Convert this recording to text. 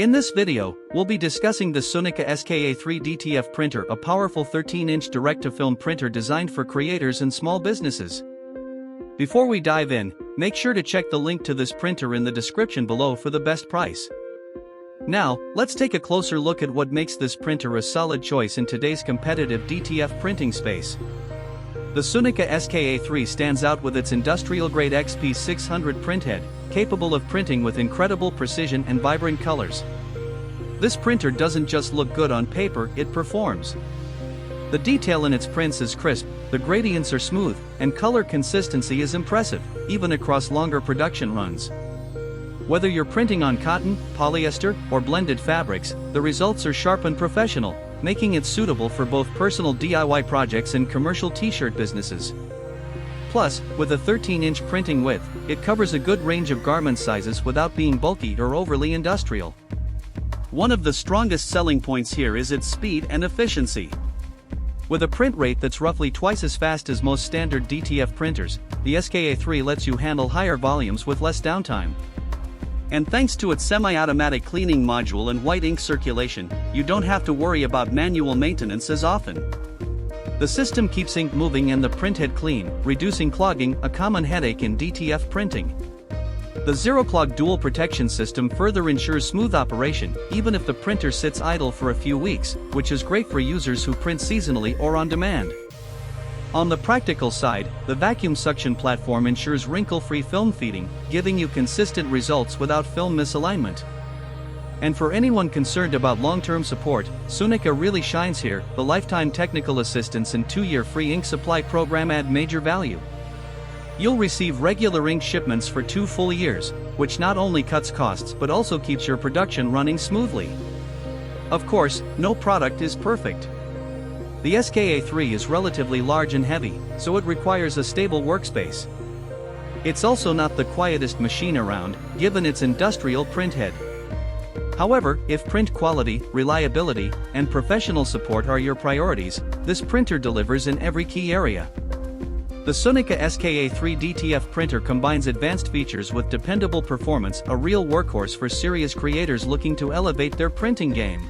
In this video, we'll be discussing the SUNIKA SK-A3 DTF printer, a powerful 13-inch direct-to-film printer designed for creators and small businesses. Before we dive in, make sure to check the link to this printer in the description below for the best price. Now, let's take a closer look at what makes this printer a solid choice in today's competitive DTF printing space. The SUNIKA SK-A3 stands out with its industrial-grade XP600 printhead, capable of printing with incredible precision and vibrant colors. This printer doesn't just look good on paper, it performs. The detail in its prints is crisp, the gradients are smooth, and color consistency is impressive, even across longer production runs. Whether you're printing on cotton, polyester, or blended fabrics, the results are sharp and professional, making it suitable for both personal DIY projects and commercial t-shirt businesses. Plus, with a 13-inch printing width, it covers a good range of garment sizes without being bulky or overly industrial. One of the strongest selling points here is its speed and efficiency. With a print rate that's roughly twice as fast as most standard DTF printers, the SK-A3 lets you handle higher volumes with less downtime. And thanks to its semi-automatic cleaning module and white ink circulation, you don't have to worry about manual maintenance as often. The system keeps ink moving and the printhead clean, reducing clogging, a common headache in DTF printing. The zero-clog dual protection system further ensures smooth operation, even if the printer sits idle for a few weeks, which is great for users who print seasonally or on demand. On the practical side, the vacuum suction platform ensures wrinkle-free film feeding, giving you consistent results without film misalignment. And for anyone concerned about long-term support, SUNIKA really shines here. The lifetime technical assistance and 2-year free ink supply program add major value. You'll receive regular ink shipments for 2 full years, which not only cuts costs but also keeps your production running smoothly. Of course, no product is perfect. The SK-A3 is relatively large and heavy, so it requires a stable workspace. It's also not the quietest machine around, given its industrial printhead. However, if print quality, reliability, and professional support are your priorities, this printer delivers in every key area. The SUNIKA SK-A3 DTF printer combines advanced features with dependable performance, a real workhorse for serious creators looking to elevate their printing game.